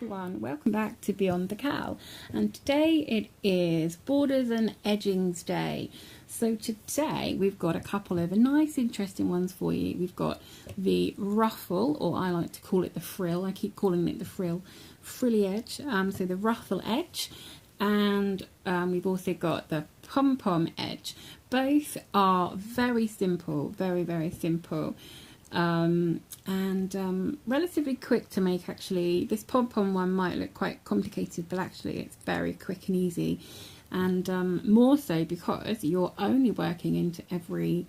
everyone, welcome back to Beyond the Cowl, and today it is Borders and Edgings Day. So today we've got a couple of nice interesting ones for you. We've got the ruffle, or I like to call it the frill, I keep calling it the frilly edge, so the ruffle edge, and we've also got the pom-pom edge. Both are very simple, very simple. Relatively quick to make. Actually, this pom-pom one might look quite complicated, but actually it's very quick and easy, and more so because you're only working into every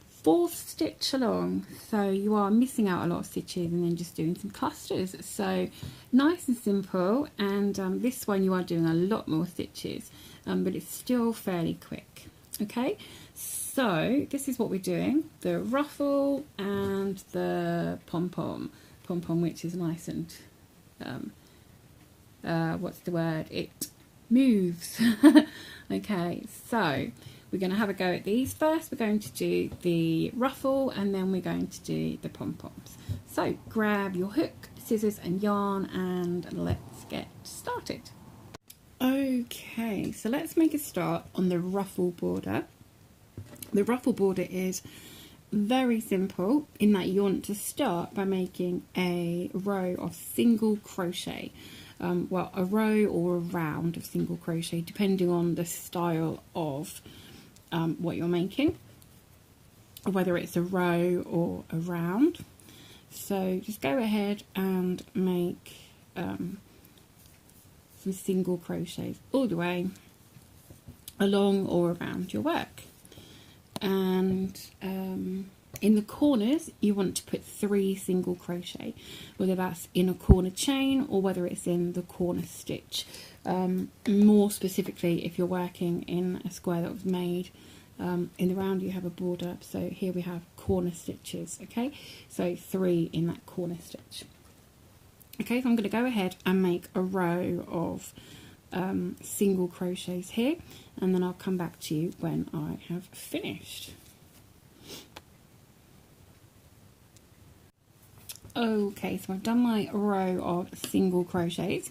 fourth stitch along, so you are missing out a lot of stitches and then just doing some clusters. So nice and simple, and this one you are doing a lot more stitches, but it's still fairly quick. Okay, so this is what we're doing: the ruffle and the pom-pom, which is nice and what's the word? It moves. Okay, so we're going to have a go at these first. We're going to do the ruffle and then we're going to do the pom-poms. So grab your hook, scissors and yarn, and let's get started. Okay, so let's make a start on the ruffle border. The ruffle border is very simple in that you want to start by making a row of single crochet. Well, a row or a round of single crochet, depending on the style of what you're making, whether it's a row or a round. So just go ahead and make some single crochets all the way along or around your work. And in the corners you want to put 3 single crochet, whether that's in a corner chain or whether it's in the corner stitch. More specifically, if you're working in a square that was made in the round, you have a border, so here we have corner stitches. Okay, so 3 in that corner stitch. Okay, so I'm going to go ahead and make a row of single crochets here, and then I'll come back to you when I have finished. Okay, so I've done my row of single crochets.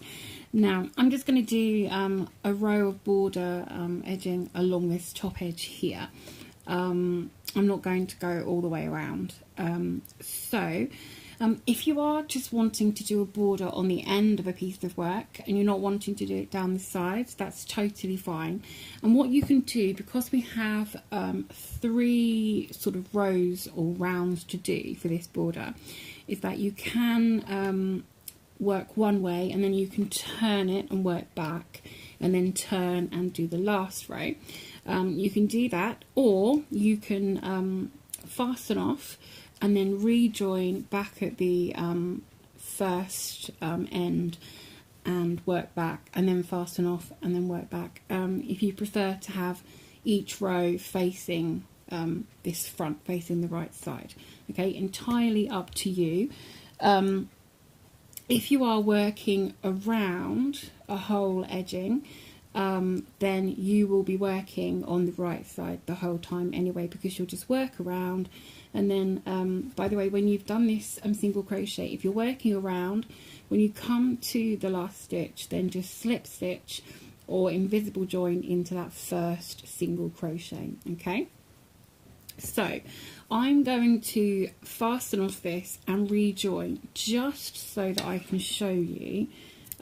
Now I'm just going to do a row of border edging along this top edge here. I'm not going to go all the way around. If you are just wanting to do a border on the end of a piece of work and you're not wanting to do it down the sides, that's totally fine. And what you can do, because we have 3 sort of rows or rounds to do for this border, is that you can work one way and then you can turn it and work back and then turn and do the last row. You can do that, or you can fasten off and then rejoin back at the first end and work back, and then fasten off and then work back. If you prefer to have each row facing this front, facing the right side. Okay, entirely up to you. If you are working around a whole edging, then you will be working on the right side the whole time anyway, because you'll just work around. And then by the way, when you've done this single crochet, if you're working around, when you come to the last stitch, then just slip stitch or invisible join into that first single crochet. Okay, so I'm going to fasten off this and rejoin just so that I can show you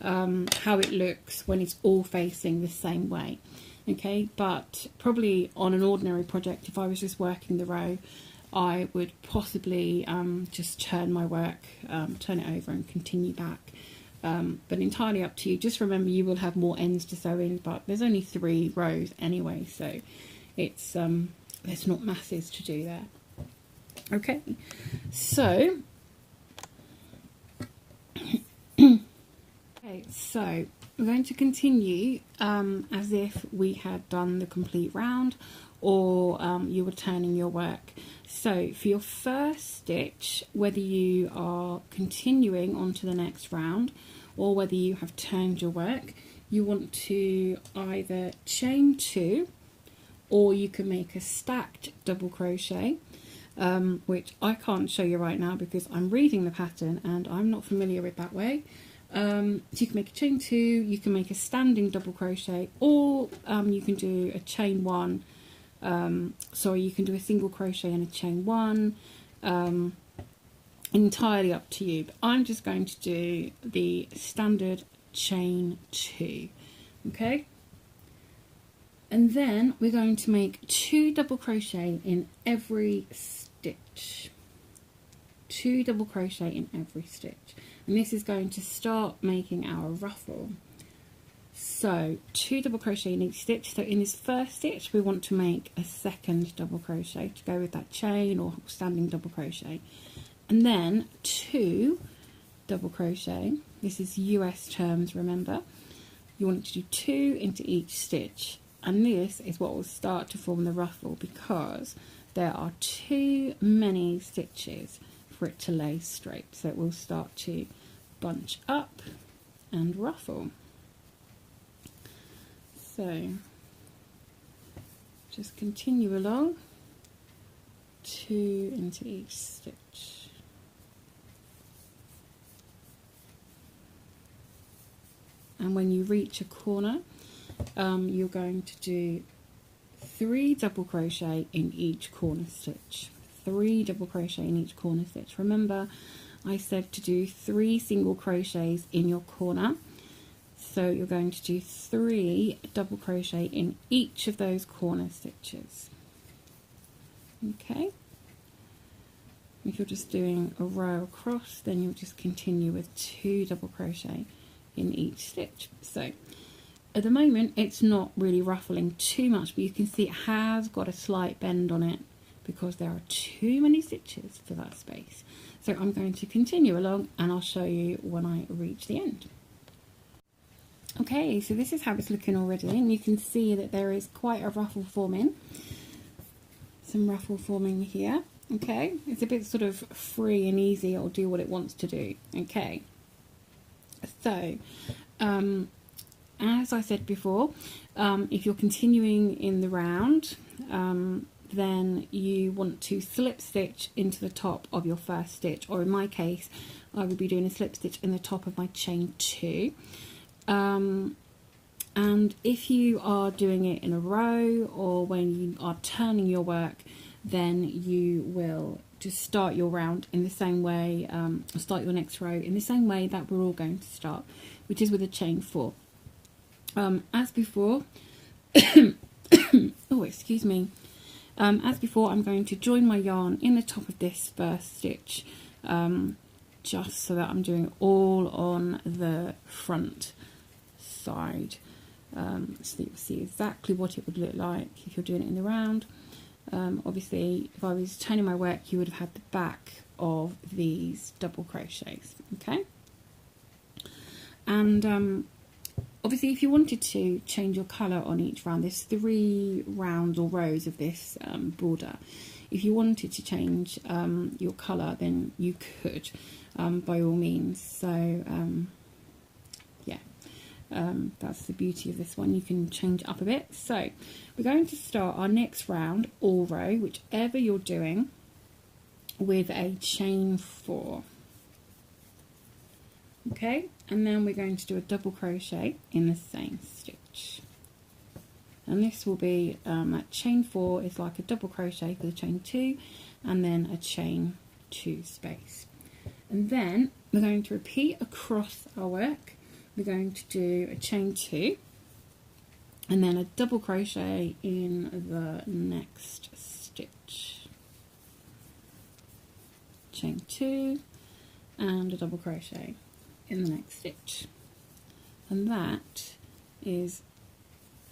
how it looks when it's all facing the same way. Okay, but probably on an ordinary project, if I was just working the row, I would possibly just turn my work, turn it over and continue back. But entirely up to you. Just remember, you will have more ends to sew in, but there's only 3 rows anyway, so it's there's not masses to do there. Okay, so so we're going to continue as if we had done the complete round, or you were turning your work. So for your first stitch, whether you are continuing on to the next round or whether you have turned your work, you want to either chain 2, or you can make a stacked double crochet, which I can't show you right now because I'm reading the pattern and I'm not familiar with that way. So you can make a chain 2, you can make a standing double crochet, or you can do a chain 1, you can do a single crochet and a chain 1, entirely up to you, but I'm just going to do the standard chain 2, okay? And then we're going to make 2 double crochet in every stitch. 2 double crochet in every stitch. And this is going to start making our ruffle. So 2 double crochet in each stitch. So in this first stitch we want to make a second double crochet to go with that chain or standing double crochet. And then 2 double crochet. This is US terms, remember. You want to do 2 into each stitch. And this is what will start to form the ruffle, because there are too many stitches for it to lay straight. So it will start to bunch up and ruffle. So just continue along, 2 into each stitch. And when you reach a corner, you're going to do 3 double crochet in each corner stitch. 3 double crochet in each corner stitch. Remember, I said to do 3 single crochets in your corner. So you're going to do 3 double crochet in each of those corner stitches. Okay. If you're just doing a row across, then you'll just continue with 2 double crochet in each stitch. So at the moment it's not really ruffling too much, but you can see it has got a slight bend on it because there are too many stitches for that space. So I'm going to continue along and I'll show you when I reach the end. Okay, so this is how it's looking already, and you can see that there is quite a ruffle forming. Some ruffle forming here. Okay, it's a bit sort of free and easy. It'll do what it wants to do. Okay, so as I said before, if you're continuing in the round, then you want to slip stitch into the top of your first stitch, or in my case I would be doing a slip stitch in the top of my chain 2. And if you are doing it in a row or when you are turning your work, then you will just start your round in the same way, start your next row in the same way that we're all going to start, which is with a chain 4. As before, oh excuse me, as before, I'm going to join my yarn in the top of this first stitch, just so that I'm doing it all on the front side, so that you'll see exactly what it would look like if you're doing it in the round. Obviously, if I was turning my work, you would have had the back of these double crochets, okay? And obviously, if you wanted to change your colour on each round, there's 3 rounds or rows of this border. If you wanted to change your colour, then you could, by all means. So yeah, that's the beauty of this one. You can change it up a bit. So we're going to start our next round, all row, whichever you're doing, with a chain 4. Okay, and then we're going to do a double crochet in the same stitch, and this will be that chain 4 is like a double crochet for the chain 2 and then a chain 2 space, and then we're going to repeat across our work. We're going to do a chain 2 and then a double crochet in the next stitch, chain 2 and a double crochet in the next stitch, and that is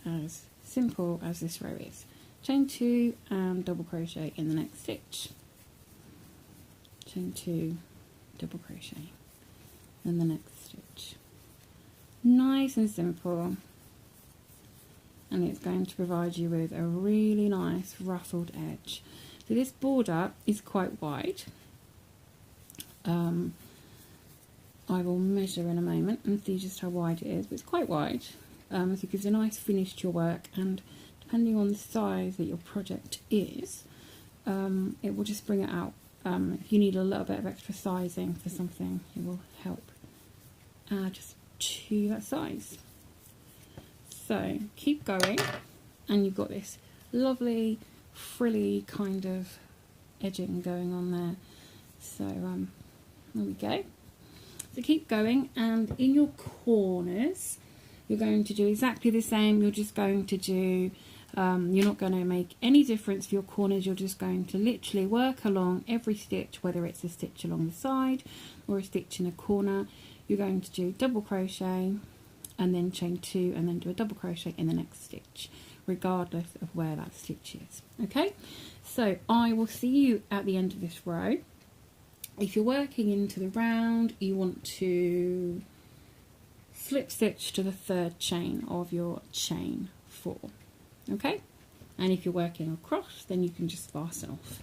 as simple as this row is. Chain 2 and double crochet in the next stitch, chain 2, double crochet in the next stitch. Nice and simple, and it's going to provide you with a really nice ruffled edge. So this border is quite wide. I will measure in a moment and see just how wide it is, but it's quite wide, so it gives a nice finish to your work, and depending on the size that your project is, it will just bring it out. If you need a little bit of extra sizing for something, it will help just to that size. So keep going, and you've got this lovely frilly kind of edging going on there. So there we go. So keep going, and in your corners you're going to do exactly the same. You're just going to do you're not going to make any difference for your corners. You're just going to literally work along every stitch, whether it's a stitch along the side or a stitch in a corner. You're going to do double crochet and then chain 2 and then do a double crochet in the next stitch, regardless of where that stitch is. Okay, so I will see you at the end of this row. If you're working into the round, you want to slip stitch to the 3rd chain of your chain 4. Okay, and if you're working across, then you can just fasten off.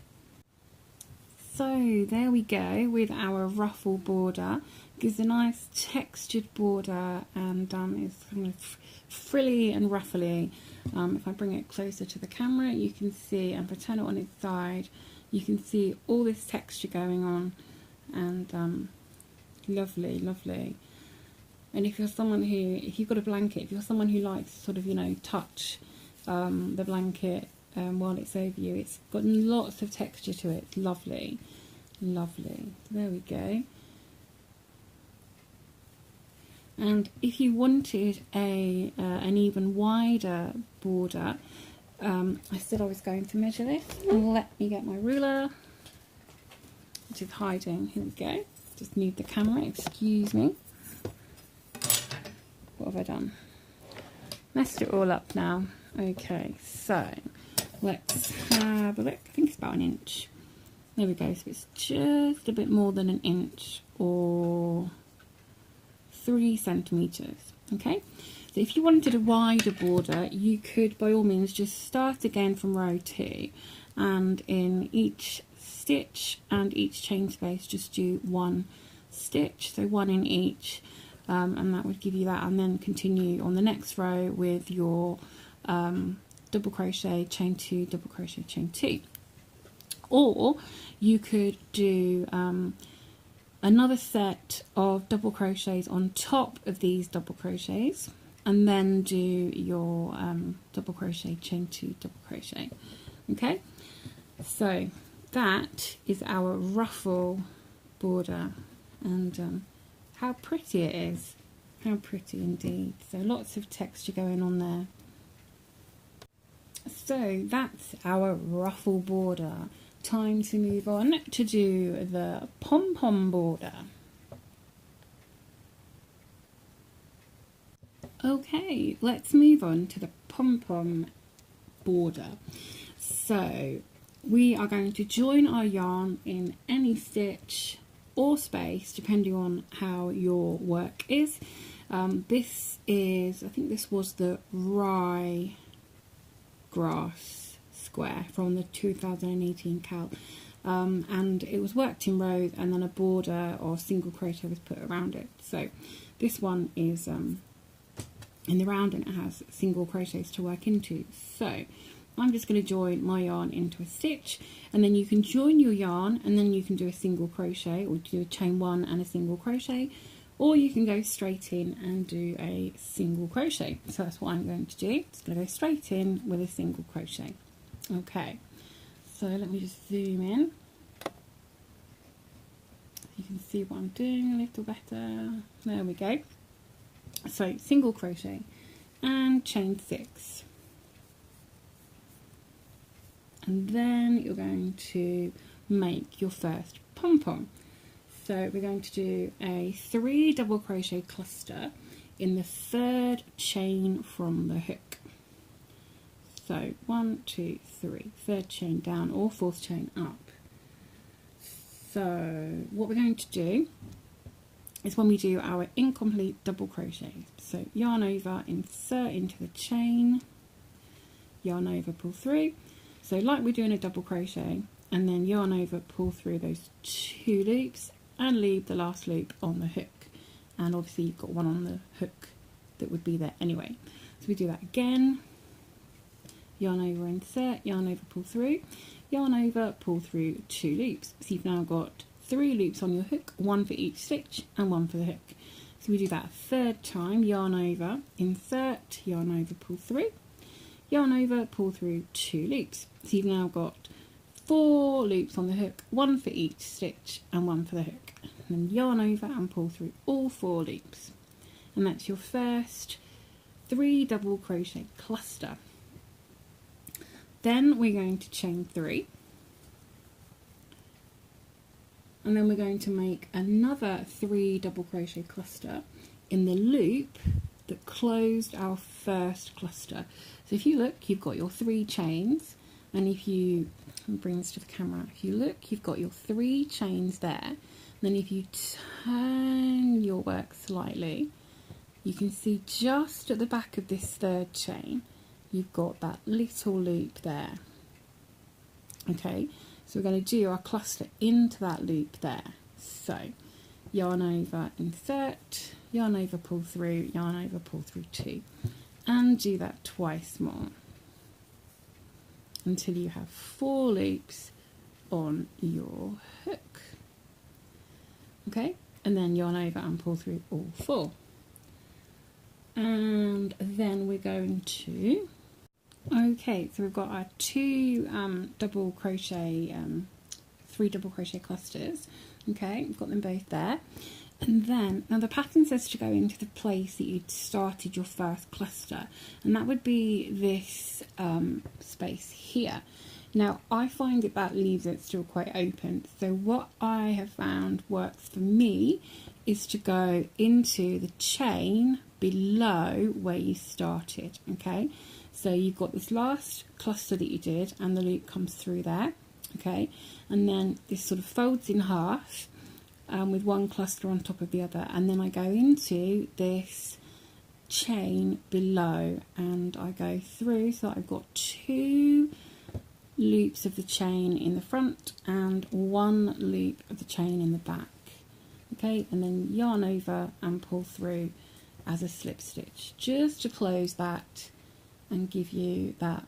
So there we go with our ruffle border. Gives a nice textured border, and it's kind of frilly and ruffly. If I bring it closer to the camera, you can see, and if I turn it on its side, you can see all this texture going on, and lovely, lovely. And if you're someone who, if you've got a blanket, if you're someone who likes to sort of, you know, touch the blanket while it's over you, it's got lots of texture to it. It's lovely, lovely. There we go. And if you wanted an even wider border, I said I was going to measure this, and let me get my ruler, which is hiding. Here we go. Just need the camera, excuse me. What have I done? Messed it all up now. Okay, so let's have a look. I think it's about 1 inch. There we go. So it's just a bit more than 1 inch, or 3 centimeters. Okay, so if you wanted a wider border, you could by all means just start again from row 2, and in each stitch and each chain space just do 1 stitch, so 1 in each, and that would give you that, and then continue on the next row with your double crochet, chain 2, double crochet, chain 2. Or you could do another set of double crochets on top of these double crochets, and then do your double crochet, chain 2, double crochet. Okay, so that is our ruffle border, and how pretty it is. How pretty indeed. So lots of texture going on there. So that's our ruffle border. Time to move on to do the pom-pom border. Okay, let's move on to the pom-pom border. So we are going to join our yarn in any stitch or space depending on how your work is. This is, I think this was the rye grass square from the 2018 cal, and it was worked in rows, and then a border or single crochet was put around it. So this one is in the round, and it has single crochets to work into. So I'm just going to join my yarn into a stitch, and then you can join your yarn and then you can do a single crochet, or do a chain 1 and a single crochet, or you can go straight in and do a single crochet. So that's what I'm going to do. Just going to go straight in with a single crochet. Okay, so let me just zoom in. You can see what I'm doing a little better. There we go. So single crochet and chain 6. And then you're going to make your first pom-pom. So we're going to do a 3 double crochet cluster in the 3rd chain from the hook. So 1, 2, 3, 3rd chain down, or 4th chain up. So what we're going to do is, when we do our incomplete double crochet, so yarn over, insert into the chain, yarn over, pull through. So like we're doing a double crochet, and then yarn over, pull through those 2 loops, and leave the last loop on the hook. And obviously you've got one on the hook that would be there anyway. So we do that again. Yarn over, insert, yarn over, pull through, yarn over, pull through 2 loops. So you've now got 3 loops on your hook, 1 for each stitch and 1 for the hook. So we do that a third time, yarn over, insert, yarn over, pull through, yarn over, pull through 2 loops. So you've now got 4 loops on the hook, 1 for each stitch and 1 for the hook. And then yarn over and pull through all 4 loops. And that's your first 3 double crochet cluster. Then we're going to chain 3. And then we're going to make another 3 double crochet cluster in the loop that closed our first cluster. So if you look, you've got your 3 chains, and if you bring this to the camera, if you look, you've got your 3 chains there. Then if you turn your work slightly, you can see just at the back of this 3rd chain, you've got that little loop there. Okay, so we're going to do our cluster into that loop there. So yarn over, insert, yarn over, pull through, yarn over, pull through 2, and do that twice more until you have 4 loops on your hook. Okay, and then yarn over and pull through all 4. And then we're going to, okay, so we've got our 2 double crochet, 3 double crochet clusters. Okay, we've got them both there. And then, now the pattern says to go into the place that you'd started your first cluster, and that would be this space here. Now I find that leaves it still quite open, so what I have found works for me is to go into the chain below where you started. Okay, so you've got this last cluster that you did and the loop comes through there. Okay, and then this sort of folds in half with one cluster on top of the other, and then I go into this chain below and I go through, so I've got 2 loops of the chain in the front and 1 loop of the chain in the back. Okay, and then yarn over and pull through as a slip stitch just to close that and give you that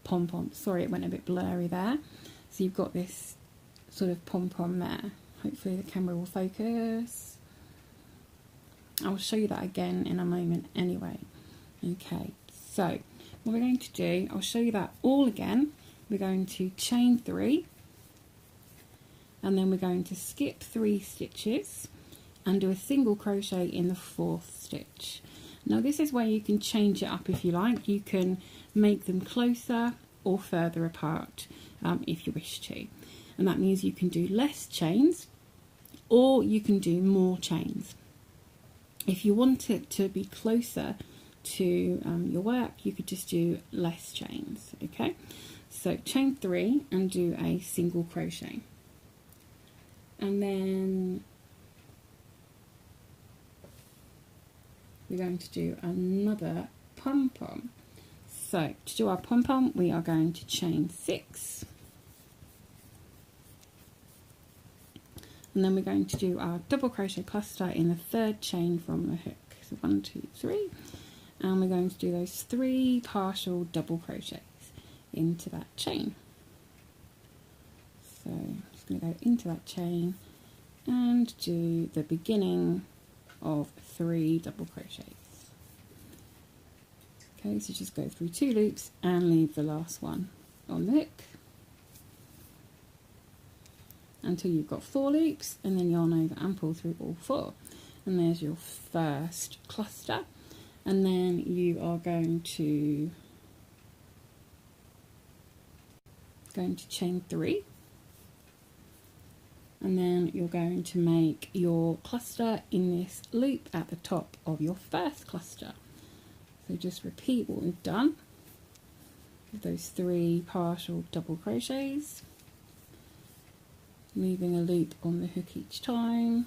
pom-pom. Sorry, it went a bit blurry there. So you've got this sort of pom-pom there. Hopefully the camera will focus. I'll show you that again in a moment anyway. Okay, so what we're going to do, I'll show you that all again. We're going to chain 3, and then we're going to skip 3 stitches and do a single crochet in the 4th stitch. Now this is where you can change it up if you like. You can make them closer or further apart if you wish to. And that means you can do less chains or you can do more chains. If you want it to be closer to your work, you could just do less chains. Okay, so chain 3 and do a single crochet, and then we're going to do another pom-pom. So to do our pom-pom, we are going to chain 6, and then we're going to do our double crochet cluster in the 3rd chain from the hook. So 1, 2, 3, and we're going to do those 3 partial double crochets into that chain. So I'm just going to go into that chain and do the beginning of 3 double crochets. Okay, so just go through 2 loops and leave the last one on the hook until you've got 4 loops, and then yarn over and pull through all 4. And there's your first cluster, and then you are going to chain 3, and then you're going to make your cluster in this loop at the top of your first cluster. So just repeat what we've done with those 3 partial double crochets, leaving a loop on the hook each time.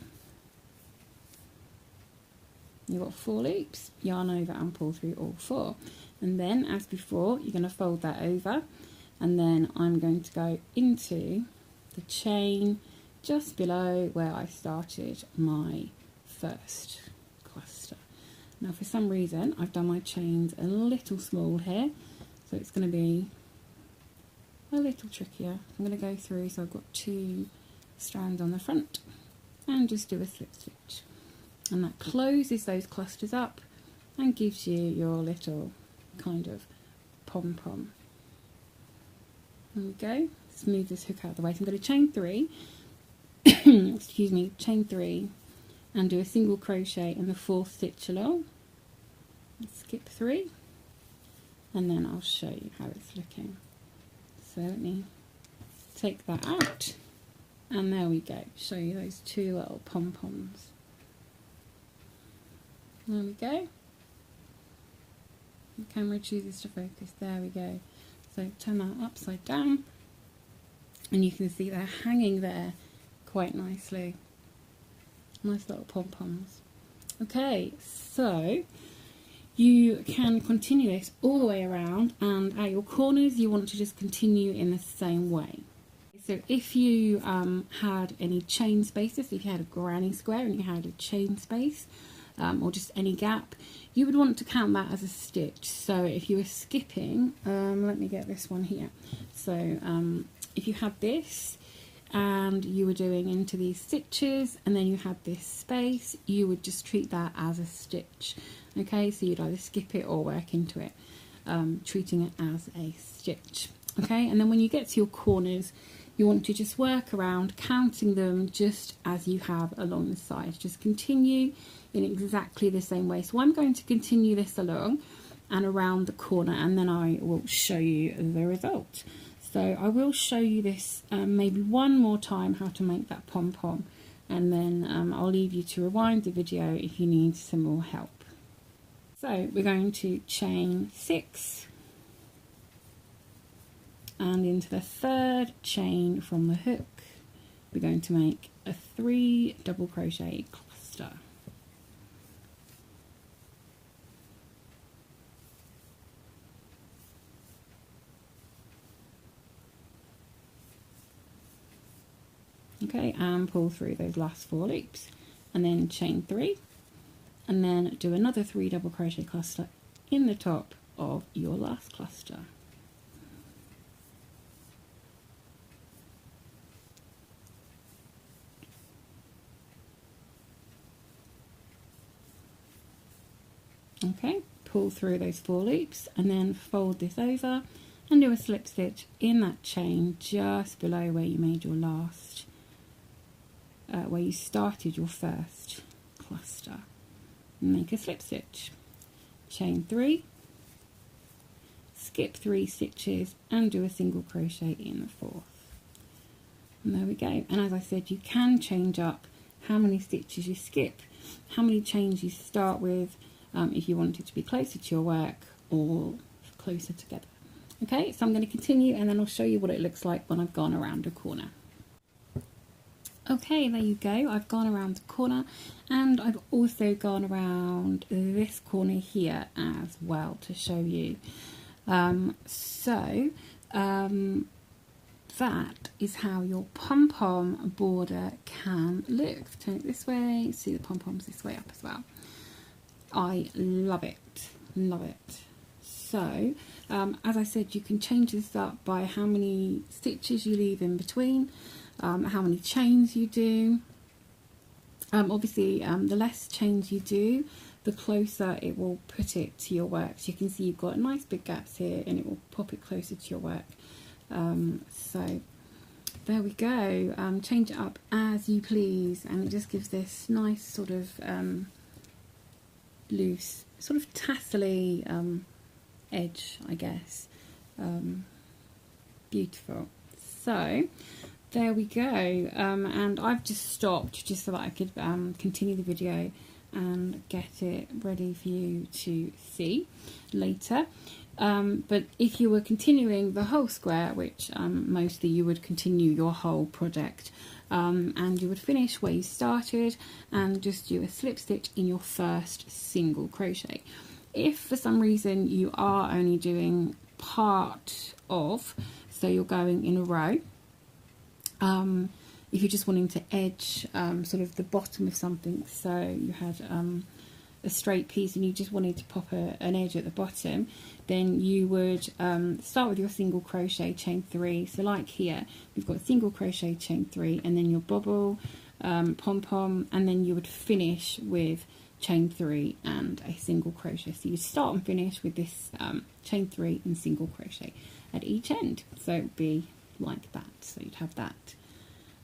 You've got 4 loops, yarn over and pull through all 4, and then as before you're going to fold that over, and then I'm going to go into the chain just below where I started my first cluster. Now for some reason I've done my chains a little small here, so it's going to be a little trickier. I'm going to go through, so I've got 2 strands on the front and just do a slip stitch. and that closes those clusters up and gives you your little kind of pom-pom. There we go. Smooth this hook out of the way. So I'm going to chain 3, excuse me, chain 3 and do a single crochet in the 4th stitch along. Skip 3 and then I'll show you how it's looking. So let me take that out and there we go. Show you those 2 little pom-poms. There we go. The camera chooses to focus. There we go. So turn that upside down and you can see they're hanging there quite nicely. Nice little pom-poms. Okay, so you can continue this all the way around, and at your corners you want to just continue in the same way. So if you had any chain spaces, if you had a granny square and you had a chain space, or just any gap, you would want to count that as a stitch. So if you were skipping, let me get this one here. So if you had this and you were doing into these stitches and then you had this space, you would just treat that as a stitch. Okay, so you'd either skip it or work into it, treating it as a stitch. Okay, and then when you get to your corners, you want to just work around counting them just as you have along the side. Just continue in exactly the same way. So I'm going to continue this along and around the corner, and then I will show you the result. So I will show you this maybe one more time, how to make that pom-pom, and then I'll leave you to rewind the video if you need some more help. So we're going to chain 6 and into the 3rd chain from the hook we're going to make a 3 double crochet cluster. Okay, and pull through those last 4 loops and then chain 3 and then do another 3 double crochet cluster in the top of your last cluster. Okay, pull through those 4 loops and then fold this over and do a slip stitch in that chain just below where you made your last, where you started your first cluster. Make a slip stitch, chain 3, skip 3 stitches and do a single crochet in the 4th. And there we go. And as I said, you can change up how many stitches you skip, how many chains you start with, if you want it to be closer to your work or closer together. Okay, so I'm going to continue and then I'll show you what it looks like when I've gone around a corner. Okay, there you go. I've gone around the corner and I've also gone around this corner here as well to show you. That is how your pom-pom border can look. Turn it this way, see the pom-poms this way up as well. I love it, love it. So, as I said, you can change this up by how many stitches you leave in between, how many chains you do. Obviously, the less chains you do, the closer it will put it to your work. So you can see you've got nice big gaps here and it will pop it closer to your work. So there we go. Change it up as you please, and it just gives this nice sort of loose, sort of tassely edge, I guess. Beautiful. So there we go, and I've just stopped just so that I could continue the video and get it ready for you to see later. But if you were continuing the whole square, which mostly you would continue your whole project, and you would finish where you started and just do a slip stitch in your first single crochet. If for some reason you are only doing part of, so you're going in a row, if you're just wanting to edge sort of the bottom of something, so you had a straight piece and you just wanted to pop an edge at the bottom, then you would start with your single crochet, chain 3. So like here, we've got single crochet, chain 3, and then your bobble, pom-pom, and then you would finish with chain 3 and a single crochet. So you start and finish with this chain 3 and single crochet at each end. So it would be like that. So you'd have that,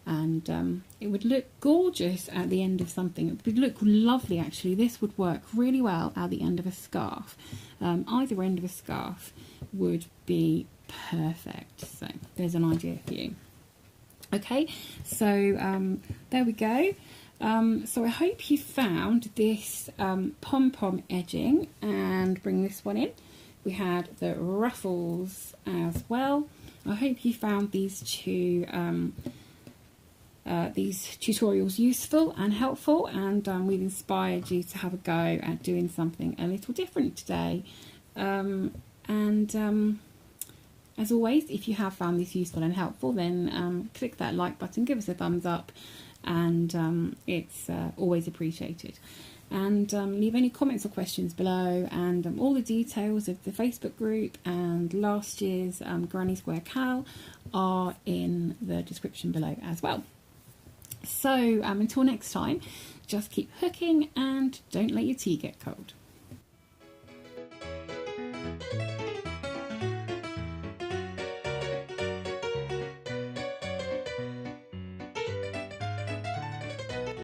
and it would look gorgeous at the end of something. It would look lovely actually. This would work really well at the end of a scarf. Either end of a scarf would be perfect. So there's an idea for you. Okay, so there we go. So I hope you found this pom-pom edging, and bring this one in. We had the ruffles as well. I hope you found these tutorials useful and helpful, and we've inspired you to have a go at doing something a little different today. As always, if you have found this useful and helpful, then click that like button, give us a thumbs up, and it's always appreciated. And leave any comments or questions below, and all the details of the Facebook group and last year's Granny Square Cal are in the description below as well. So until next time, just keep hooking and don't let your tea get cold.